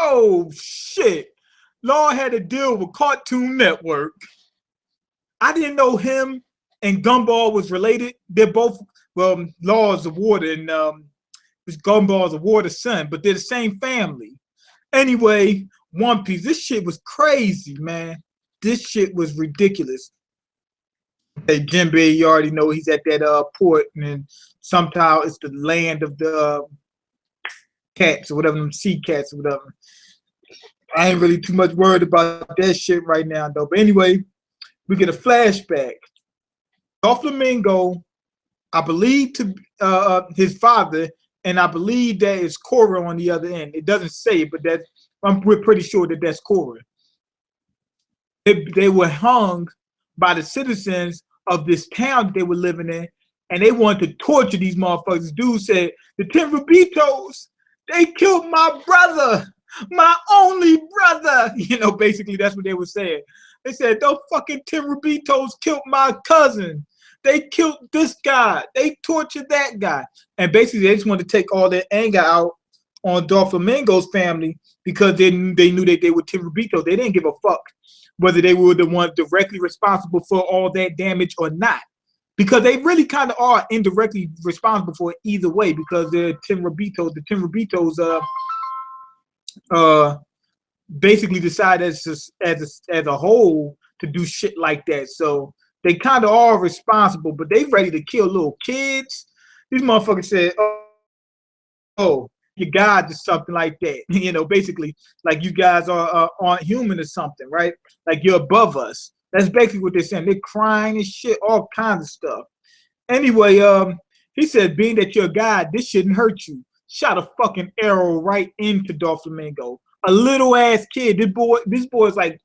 Oh shit. Law had a deal with Cartoon Network. I didn't know him and Gumball was related. They're both, well, Law is the water and Gumball is the water's son, but they're the same family. Anyway, One Piece. This shit was crazy, man. This shit was ridiculous. Hey, Jinbei, you already know he's at that port, and somehow it's the land of the cats or whatever, them sea cats or whatever. I ain't really too much worried about that shit right now, though. But anyway, we get a flashback. Doflamingo, I believe, to his father, and I believe that is Korra on the other end. It doesn't say it, but we're pretty sure that that's Korra. They were hung by the citizens of this town that they were living in, and they wanted to torture these motherfuckers. Dude said, the Tenryubitos, they killed my brother, my only brother. You know, basically that's what they were saying. They said, those fucking Tenryubitos killed my cousin. They killed this guy. They tortured that guy. And basically they just wanted to take all their anger out on Doflamingo's family because they knew that they were Tenryubitos. They didn't give a fuck whether they were the ones directly responsible for all that damage or not. Because they really kind of are indirectly responsible for it either way, because they're Tenryubitos. The Tenryubitos basically decide as a whole to do shit like that. So they kind of are responsible, but they ready to kill little kids. These motherfuckers said, oh, you gods or something like that. You know, basically, like you guys aren't human or something, right? Like you're above us. That's basically what they're saying. They're crying and shit, all kinds of stuff. Anyway, he said, being that you're a god, this shouldn't hurt you. Shot a fucking arrow right into Doflamingo. A little ass kid. This boy's like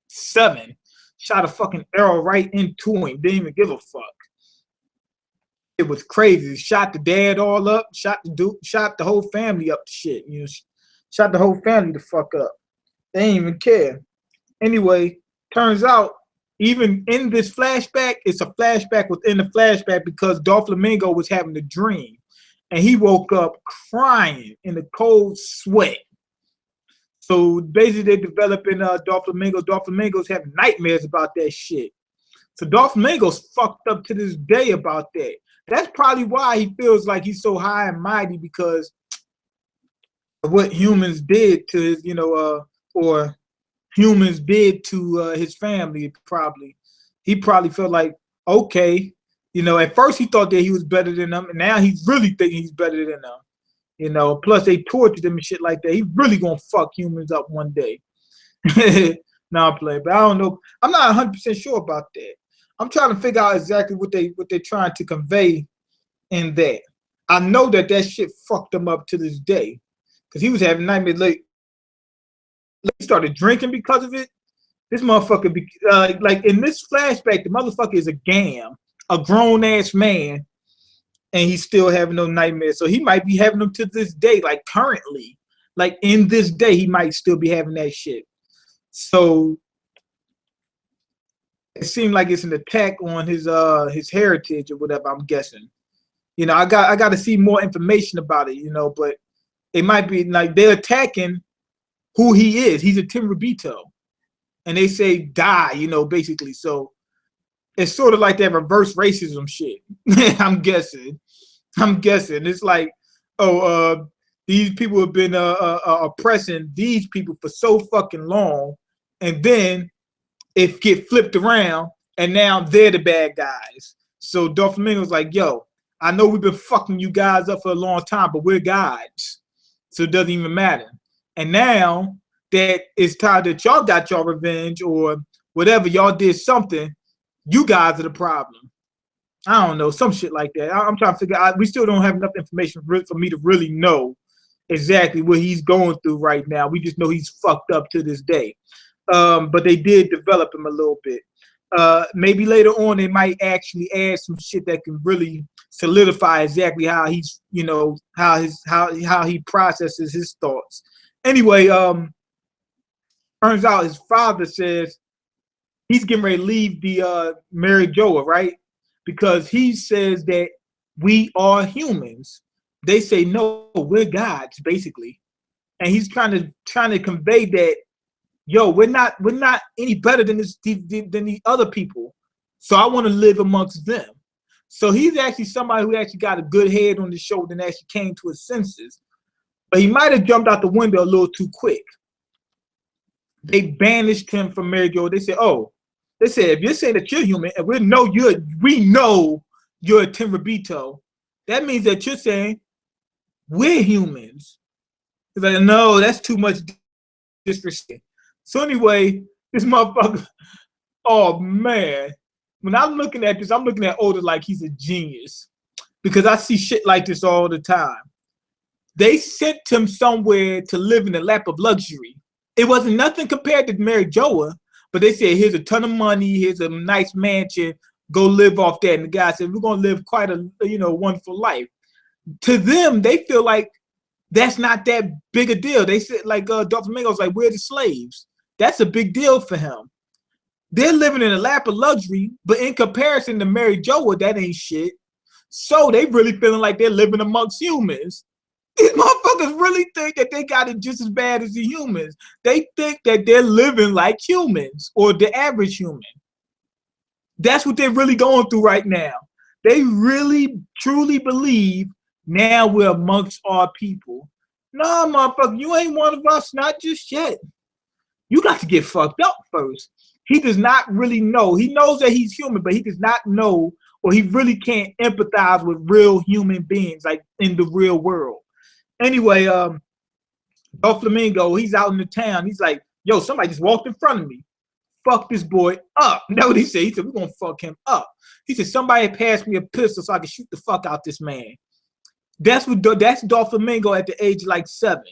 7. Shot a fucking arrow right into him. Didn't even give a fuck. It was crazy. Shot the dad all up. Shot the whole family up to shit. You know, shot the whole family the fuck up. They didn't even care. Anyway, turns out even in this flashback, it's a flashback within the flashback because Doflamingo was having a dream, and he woke up crying in the cold sweat. So basically, they're developing Doflamingo. Doflamingo's having nightmares about that shit. So Doflamingo's fucked up to this day about that. That's probably why he feels like he's so high and mighty, because of what humans did to his, or humans did to his family. He probably felt like, okay, at first he thought that he was better than them, and now he's really thinking he's better than them. Plus they tortured him and shit like that. He's really gonna fuck humans up one day. No, I'm playing, but I don't know. I'm not 100% sure about that. I'm trying to figure out exactly what they're trying to convey in that. I know that shit fucked him up to this day, because he was having nightmares. Like, he started drinking because of it. This motherfucker, like in this flashback, the motherfucker is a gam, a grown ass man, and he's still having those nightmares. So he might be having them to this day, like currently, like in this day, he might still be having that shit. So it seemed like it's an attack on his heritage or whatever, I'm guessing. I got to see more information about it, but it might be like they're attacking who he is. He's a Tenryubito. And they say die, basically. So it's sort of like that reverse racism shit. I'm guessing. It's like, these people have been oppressing these people for so fucking long, and then it get flipped around, and now they're the bad guys. So Doflamingo's like, yo, I know we've been fucking you guys up for a long time, but we're gods, so it doesn't even matter. And now that it's time that y'all got your revenge or whatever, y'all did something, you guys are the problem. I don't know, some shit like that. I'm trying to figure out. We still don't have enough information for me to really know exactly what he's going through right now. We just know he's fucked up to this day. But they did develop him a little bit. Maybe later on they might actually add some shit that can really solidify exactly how he's, how he processes his thoughts. Anyway, turns out his father says he's getting ready to leave the Mary Joa, right? Because he says that we are humans. They say, no, we're gods, basically. and he's trying to convey that, yo, we're not any better than than these other people. So I want to live amongst them. So he's actually somebody who actually got a good head on his shoulder and actually came to his senses. But he might have jumped out the window a little too quick. They banished him from Mary Jo. They said, oh, they said, if you're saying that you're human and we know you're a Tenryubito, that means that you're saying we're humans. He's like, no, that's too much disrespect. So anyway, this motherfucker, oh man. When I'm looking at this, I'm looking at Oda like he's a genius. Because I see shit like this all the time. They sent him somewhere to live in the lap of luxury. It wasn't nothing compared to Mary Joa, but they said, here's a ton of money, here's a nice mansion, go live off that. And the guy said, we're gonna live quite a wonderful life. To them, they feel like that's not that big a deal. They said, like Doflamingo's like, we're the slaves. That's a big deal for him. They're living in a lap of luxury, but in comparison to Mary Joa, that ain't shit. So they really feeling like they're living amongst humans. These motherfuckers really think that they got it just as bad as the humans. They think that they're living like humans or the average human. That's what they're really going through right now. They really, truly believe now we're amongst our people. No, motherfucker, you ain't one of us, not just yet. You got to get fucked up first. He does not really know. He knows that he's human, but he does not know, or he really can't empathize with real human beings, like in the real world. Anyway, Doflamingo, he's out in the town. He's like, yo, somebody just walked in front of me. Fuck this boy up. That's what he said. He said, we're going to fuck him up. He said, somebody passed me a pistol so I could shoot the fuck out this man. That's Doflamingo at the age of like 7.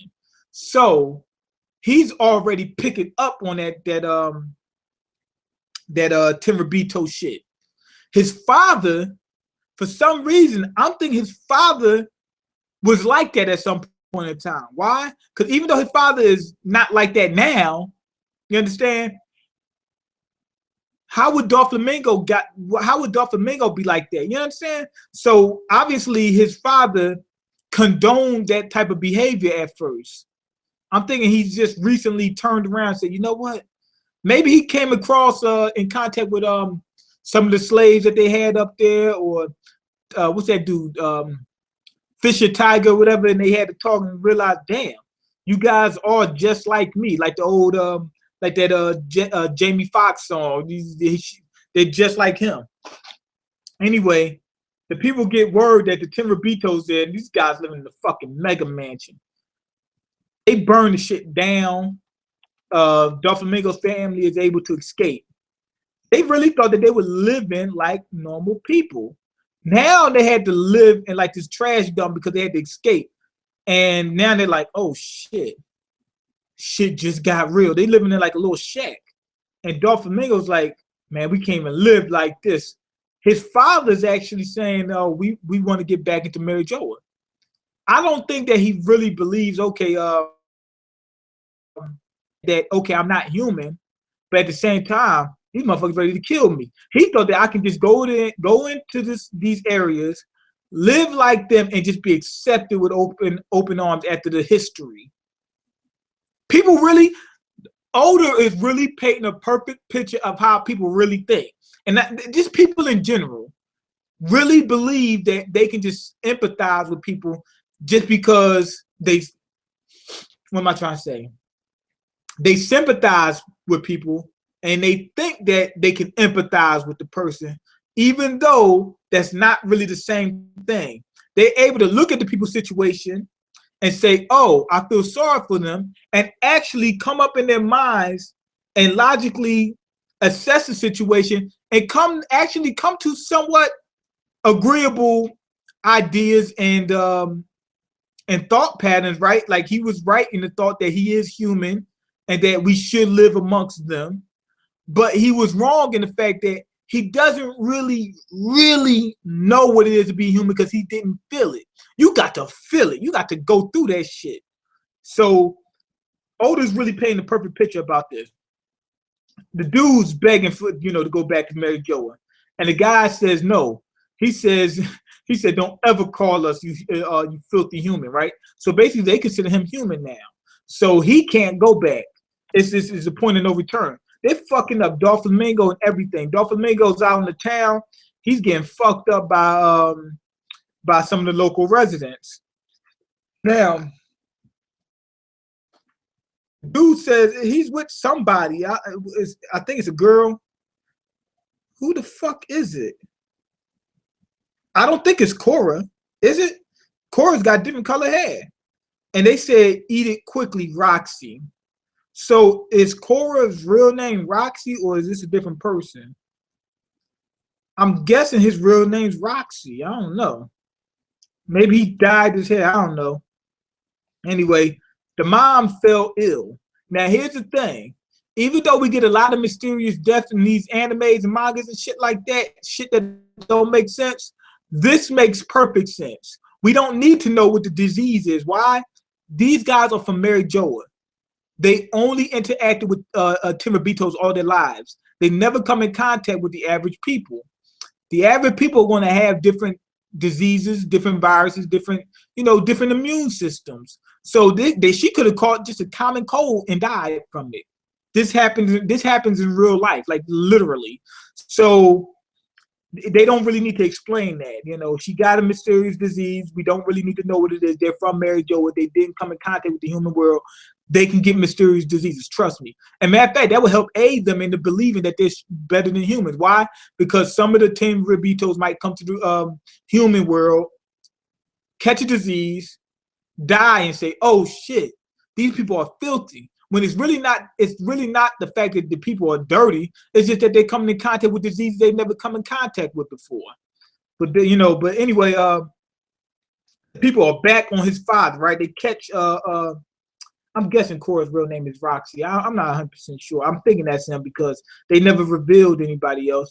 So he's already picking up on that Tenryubito shit. His father, for some reason, I'm thinking his father was like that at some point in time. Why? Because even though his father is not like that now, you understand? How would Doflamingo be like that? You understand? So obviously his father condoned that type of behavior at first. I'm thinking he's just recently turned around and said, you know what? Maybe he came across in contact with some of the slaves that they had up there, or what's that dude? Fisher Tiger, whatever, and they had to talk and realize, damn, you guys are just like me, like the old, like that Jamie Foxx song. They're just like him. Anyway, the people get word that the Tenryubitos there, and these guys live in the fucking mega mansion. They burn the shit down. Doflamingo's family is able to escape. They really thought that they were living like normal people. Now they had to live in like this trash dump because they had to escape. And now they're like, oh shit. Shit just got real. They living in like a little shack. And Doflamingo's like, man, we can't even live like this. His father's actually saying, oh, we want to get back into Mary Joa. I don't think that he really believes, okay, I'm not human, but at the same time, these motherfuckers ready to kill me. He thought that I can just go into these areas, live like them, and just be accepted with open arms after the history. People really, Oda is really painting a perfect picture of how people really think. And just people in general really believe that they can just empathize with people just because what am I trying to say? They sympathize with people and they think that they can empathize with the person, even though that's not really the same thing. They're able to look at the people's situation and say, oh, I feel sorry for them, and actually come up in their minds and logically assess the situation and come to somewhat agreeable ideas and thought patterns, right? Like he was right in the thought that he is human and that we should live amongst them. But he was wrong in the fact that he doesn't really know what it is to be human because he didn't feel it. You got to feel it. You got to go through that shit. So Oda's really painting the perfect picture about this. The dude's begging for, to go back to Mary Joa. And the guy says no. He said, don't ever call us you filthy human, right? So basically they consider him human now. so he can't go back. It's this is a point of no return. They're fucking up Doflamingo and everything. Doflamingo's out in the town. He's getting fucked up by some of the local residents. Now, dude says he's with somebody. I think it's a girl. Who the fuck is it? I don't think it's Cora. Is it? Cora's got different color hair. And they said, eat it quickly, Roxy. So is Cora's real name Roxy, or is this a different person? I'm guessing his real name's Roxy. I don't know. Maybe he dyed his hair. I don't know. Anyway, the mom fell ill. Now, here's the thing. Even though we get a lot of mysterious deaths in these animes and mangas and shit like that, shit that don't make sense, this makes perfect sense. We don't need to know what the disease is. Why? These guys are from Mary Joa. They only interacted with Tenryubitos all their lives. They never come in contact with the average people. The average people are going to have different diseases, different viruses, different immune systems. So she could have caught just a common cold and died from it. This happens in real life, like literally. So they don't really need to explain that. She got a mysterious disease. We don't really need to know what it is. They're from Mary Jo. They didn't come in contact with the human world. They can get mysterious diseases. Trust me. And matter of fact, that will help aid them into believing that they're better than humans. Why? Because some of the Tenryubitos might come to the human world, catch a disease, die, and say, "Oh shit, these people are filthy." When it's really not the fact that the people are dirty. It's just that they come in contact with diseases they've never come in contact with before. But anyway, people are back on his father, right? They catch I'm guessing Cora's real name is Roxy. I'm not 100% sure. I'm thinking that's him because they never revealed anybody else.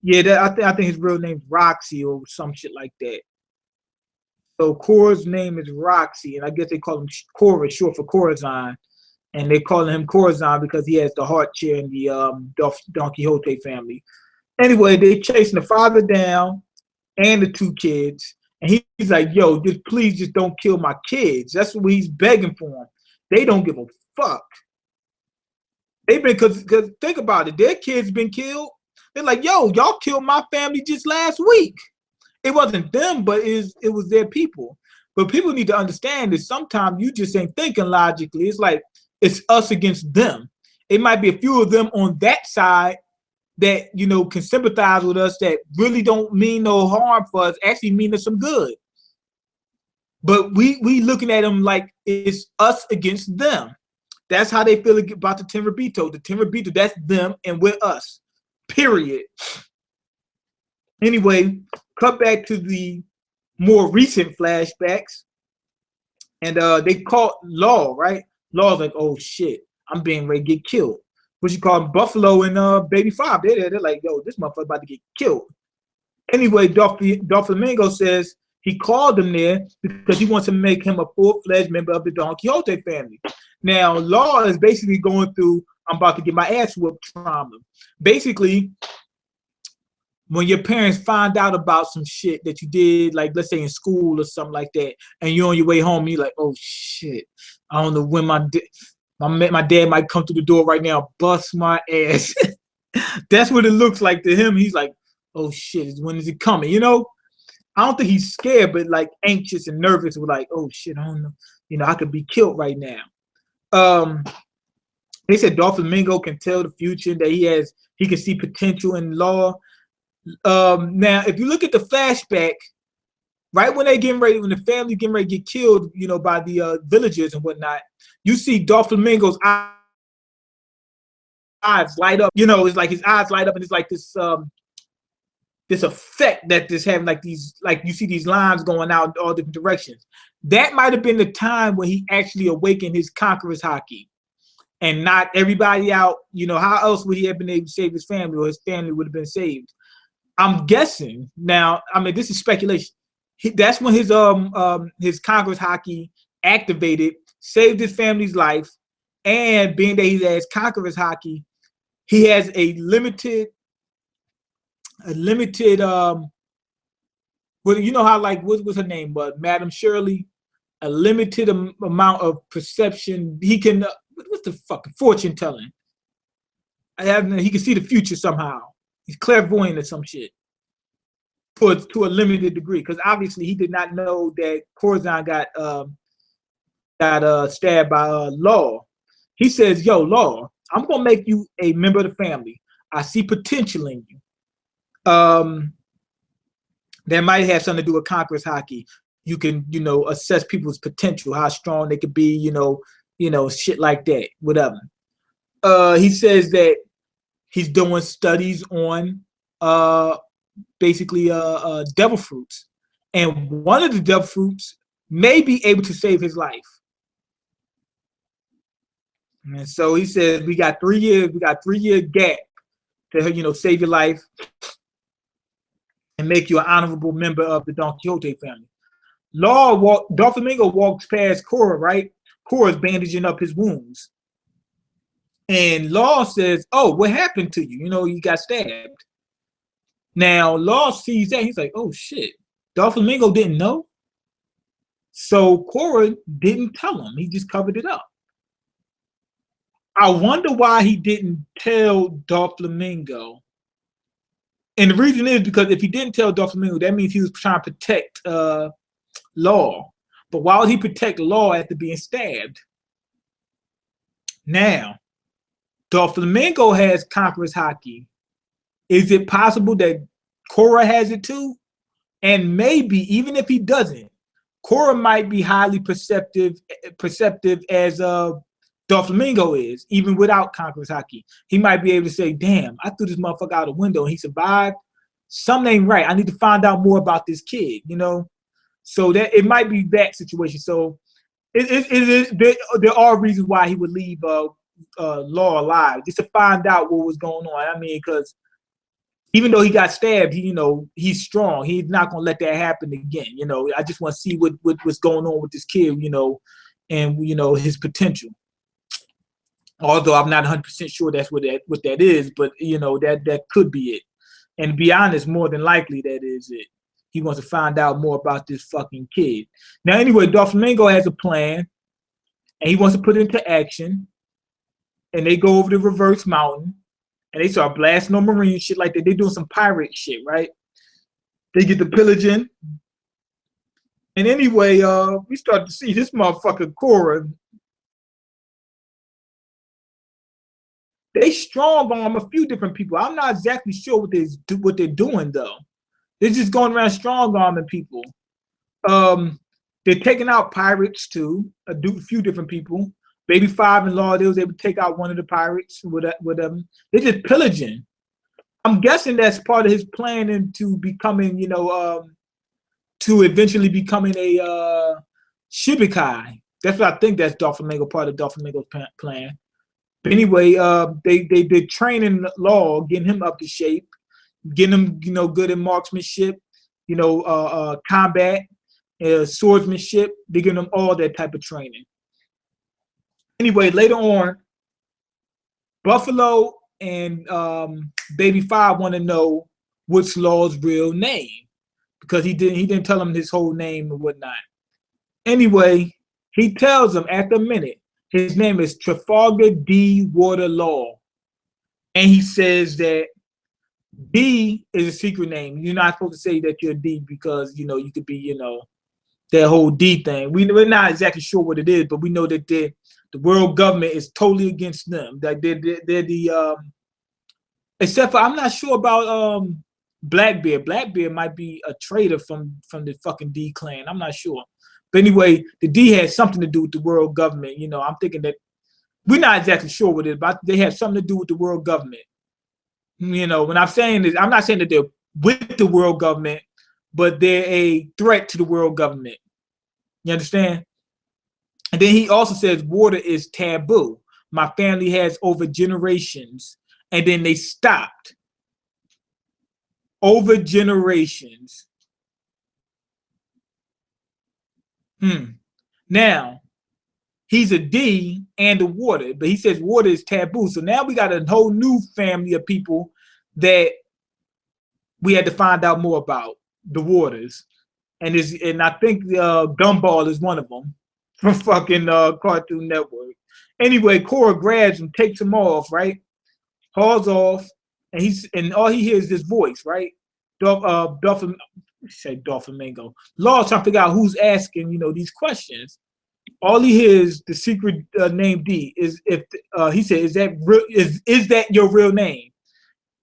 Yeah, I think his real name's Roxy or some shit like that. So Cora's name is Roxy, and I guess they call him Cora, short for Corazon. And they call him Corazon because he has the heart chair in the Don Quixote family. Anyway, they chasing the father down and the two kids. And he's like, yo, please just don't kill my kids. That's what he's begging for them. They don't give a fuck. Because think about it, their kids been killed. They're like, yo, y'all killed my family just last week. It wasn't them, but it was their people. But people need to understand that sometimes you just ain't thinking logically. It's like, it's us against them. It might be a few of them on that side that, can sympathize with us that really don't mean no harm for us, actually mean us some good. But we looking at them like it's us against them. That's how they feel about the Tenryubito. The Tenryubito, that's them and we're us. Period. Anyway, cut back to the more recent flashbacks. And they caught Law, right? Law's like, oh shit, I'm being ready to get killed. What you call them, Buffalo and Baby Five. They're like, yo, this motherfucker about to get killed. Anyway, Doflamingo says he called him there because he wants to make him a full-fledged member of the Don Quixote family. Now, Law is basically going through, I'm about to get my ass whooped trauma. Basically, when your parents find out about some shit that you did, like let's say in school or something like that, and you're on your way home, you're like, oh shit, I don't know when my dad might come through the door right now, bust my ass. That's what it looks like to him. He's like, oh shit, when is it coming? I don't think he's scared, but like anxious and nervous. With like, oh shit, I don't know. I could be killed right now. They said Doflamingo can tell the future, that he can see potential in Law. Now, if you look at the flashback, right when when the family getting ready to get killed, by the villagers and whatnot, you see Doflamingo's eyes light up. It's like his eyes light up, and it's like this effect that this having, like you see these lines going out in all different directions. That might have been the time when he actually awakened his conqueror's haki, and not everybody out. How else would he have been able to save his family, or his family would have been saved? I'm guessing now. I mean, this is speculation. That's when his conqueror's haki activated, saved his family's life, and being that he has conqueror's haki, he has a limited. Well, you know how, like, what was her name? But Madam Shirley, a limited amount of perception. He can what's the fucking fortune telling? He can see the future somehow. He's clairvoyant or some shit. To a limited degree, because obviously he did not know that Corazon got stabbed by Law. He says, "Yo, Law, I'm gonna make you a member of the family. I see potential in you. That might have something to do with Conqueror's Hockey. You can, assess people's potential, how strong they could be, shit like that, whatever." He says that he's doing studies on basically devil fruits, and one of the devil fruits may be able to save his life. And so he says we got 3 years, we got 3-year gap to save your life and make you an honorable member of the Don Quixote family. Doflamingo walks past Cora, right? Cora's bandaging up his wounds, and Law says, "Oh, what happened to you? You got stabbed." Now, Law sees that. He's like, "Oh, shit. Doflamingo didn't know?" So Cora didn't tell him. He just covered it up. I wonder why he didn't tell Doflamingo. And the reason is because if he didn't tell Doflamingo, that means he was trying to protect Law. But why would he protect Law after being stabbed? Now, Doflamingo has Conqueror's Hockey. Is it possible that Cora has it too? And maybe even if he doesn't, Cora might be highly perceptive as Doflamingo is, even without Conqueror's Hockey. He might be able to say, "Damn, I threw this motherfucker out the window and he survived. Something ain't right. I need to find out more about this kid," So that it might be that situation. So there are reasons why he would leave Law alive, just to find out what was going on. I mean, because even though he got stabbed, he's strong. He's not gonna let that happen again. I just want to see what's going on with this kid, and his potential. Although I'm not 100% sure that's what that is, but that could be it. And to be honest, more than likely that is it. He wants to find out more about this fucking kid. Now, anyway, Doflamingo has a plan, and he wants to put it into action. And they go over the reverse mountain, and they start blasting on marine shit like that. They're doing some pirate shit, right? They get the pillaging. And anyway, we start to see this motherfucker Cora. They strong arm a few different people. I'm not exactly sure what they're doing though. They're just going around strong arming people. They're taking out pirates too. A few different people. Baby Five and Law, they was able to take out one of the pirates with them. They're just pillaging. I'm guessing that's part of his plan into becoming, to eventually becoming a Shibikai. That's what I think that's Doflamingo, part of Doflamingo's plan. But anyway, they're training Law, getting him up to shape, getting him, good in marksmanship, combat, swordsmanship. They're giving him all that type of training. Anyway, later on, Buffalo and Baby Five want to know what's Law's real name, because he didn't tell him his whole name and whatnot. Anyway, he tells them after a minute his name is Trafalgar D. Water Law, and he says that D is a secret name. You're not supposed to say that you're D because you could be that whole D thing. We're not exactly sure what it is, but we know that the world government is totally against them. That they're the except for I'm not sure about Blackbeard. Blackbeard might be a traitor from the fucking D clan. I'm not sure. But anyway, the D has something to do with the world government. I'm thinking that we're not exactly sure what it is, but they have something to do with the world government. When I'm saying this, I'm not saying that they're with the world government, but they're a threat to the world government. You understand? And then he also says water is taboo. My family has over generations. And then they stopped. Over generations. Now, he's a D and a water, but he says water is taboo. So now we got a whole new family of people that we had to find out more about, the waters. and I think Gumball is one of them from fucking Cartoon Network. Anyway, Korra grabs him, takes him off, right? Hauls off, and all he hears is this voice, right? Doflamingo. Law's trying to figure out who's asking, these questions. All he hears the secret name D is if he said, "Is that real? Is that your real name?"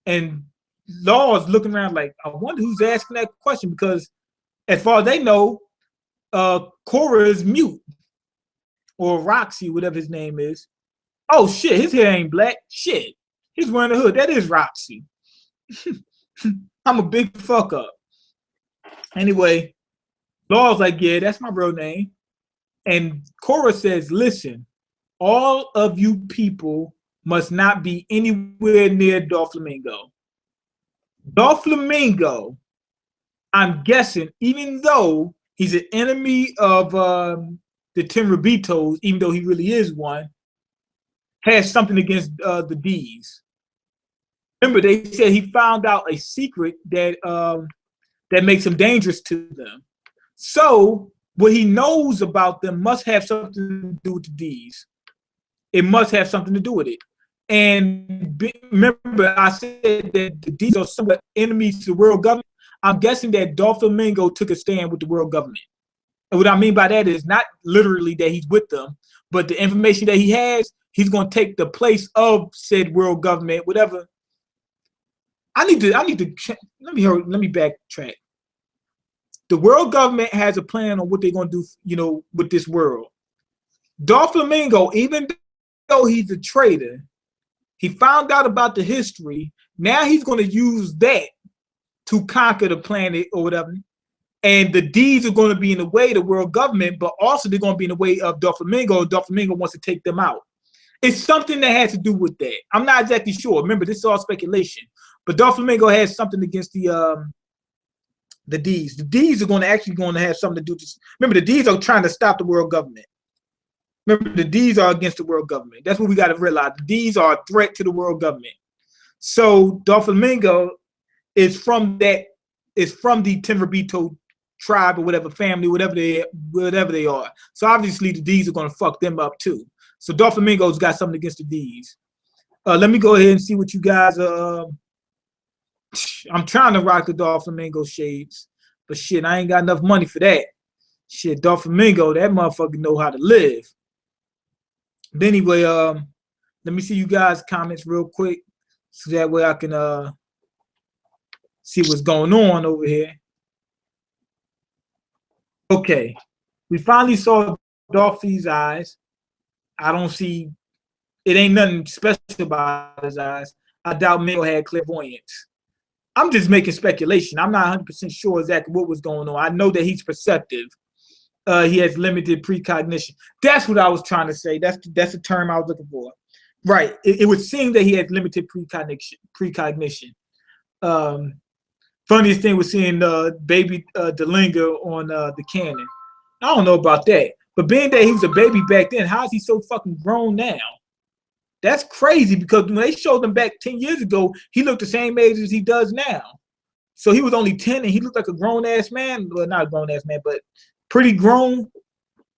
And Law's looking around like, I wonder who's asking that question because, as far as they know, Korra is mute or Roxy, whatever his name is. Oh shit, his hair ain't black. Shit, he's wearing a hood. That is Roxy. I'm a big fuck up. Anyway, Law's like, yeah, that's my real name. And Korra says, listen, all of you people must not be anywhere near Doflamingo. Doflamingo, I'm guessing, even though he's an enemy of the Tenryubitos, even though he really is one, has something against the D's. Remember, they said he found out a secret that that makes him dangerous to them. So what he knows about them must have something to do with the D's. It must have something to do with it. And remember, I said that the D's are somewhat enemies to the world government. I'm guessing that Doflamingo took a stand with the world government. And what I mean by that is not literally that he's with them, but the information that he has, he's going to take the place of said world government, whatever. I need to let me backtrack. The world government has a plan on what they're going to do, with this world. Doflamingo, even though he's a traitor, he found out about the history. Now he's going to use that to conquer the planet or whatever. And the D's are going to be in the way of the world government, but also they're going to be in the way of Doflamingo. Doflamingo wants to take them out. It's something that has to do with that. I'm not exactly sure. Remember, this is all speculation. But Doflamingo has something against the D's. The D's are actually going to have something to do with this. Remember, the D's are trying to stop the world government. Remember, the D's are against the world government. That's what we got to realize. The D's are a threat to the world government. So Doflamingo is from the Tenryubito tribe or whatever family, whatever they are. So obviously the D's are going to fuck them up too. So Doflamingo's got something against the D's. Let me go ahead and see what you guys are. I'm trying to rock the Doflamingo shades, but shit, I ain't got enough money for that. Shit, Doflamingo, that motherfucker know how to live. But anyway, let me see you guys' comments real quick, so that way I can see what's going on over here. Okay, we finally saw Dolphy's eyes. I don't see, it ain't nothing special about his eyes. I doubt Mingo had clairvoyance. I'm just making speculation. I'm not 100% sure exactly what was going on. I know that he's perceptive. He has limited precognition. That's what I was trying to say. That's the term I was looking for. Right. It would seem that he had limited precognition. Funniest thing was seeing baby Delinga on the cannon. I don't know about that. But being that he was a baby back then, how is he so fucking grown now? That's crazy, because when they showed him back 10 years ago, he looked the same age as he does now. So he was only 10 and he looked like a grown-ass man. Well, not a grown-ass man, but pretty grown.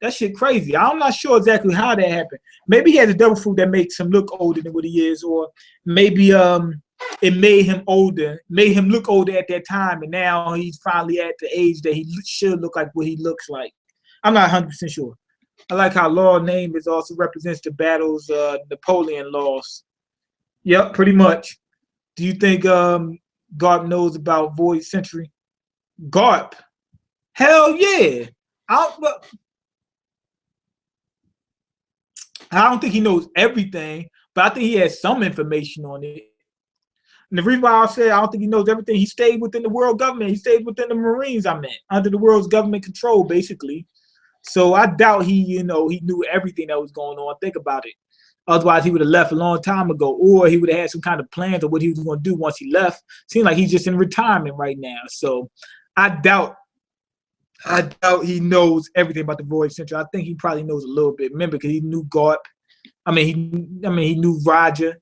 That shit crazy. I'm not sure exactly how that happened. Maybe he has a devil fruit that makes him look older than what he is, or maybe it made him look older at that time, and now he's finally at the age that he should look like what he looks like. I'm not 100% sure. I like how Law name is also represents the battles Napoleon lost. Yep, pretty much. Do you think Garp knows about Void Century? Garp? Hell yeah. I don't think he knows everything, but I think he has some information on it. And the reason why I say I don't think he knows everything, he stayed within the world government. He stayed within the Marines, under the world's government control, basically. So I doubt he knew everything that was going on. Think about it. Otherwise, he would have left a long time ago, or he would have had some kind of plans of what he was going to do once he left. Seems like he's just in retirement right now. So I doubt he knows everything about the Void Central. I think he probably knows a little bit. Remember, because he knew Garp. He knew Roger.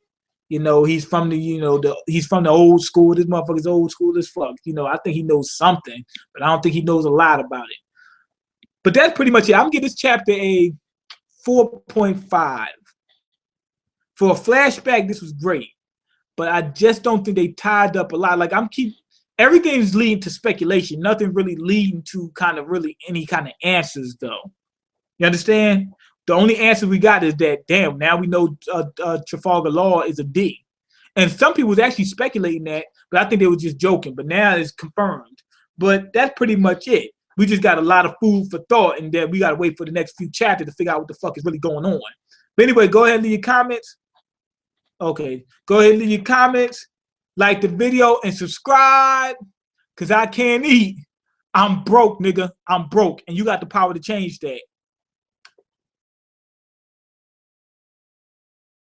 You know, he's from the, he's from the old school. This motherfucker's old school as fuck. You know, I think he knows something, but I don't think he knows a lot about it. But that's pretty much it. I'm gonna give this chapter a 4.5. For a flashback, this was great, but I just don't think they tied up a lot. Like everything's leading to speculation. Nothing really leading to kind of really any kind of answers, though. You understand? The only answer we got is that, damn, now we know Trafalgar Law is a D. And some people was actually speculating that, but I think they were just joking. But now it's confirmed. But that's pretty much it. We just got a lot of food for thought, and then we got to wait for the next few chapters to figure out what the fuck is really going on. But anyway, go ahead and leave your comments. Okay, go ahead and leave your comments, like the video, and subscribe, because I can't eat. I'm broke, nigga. I'm broke, and you got the power to change that.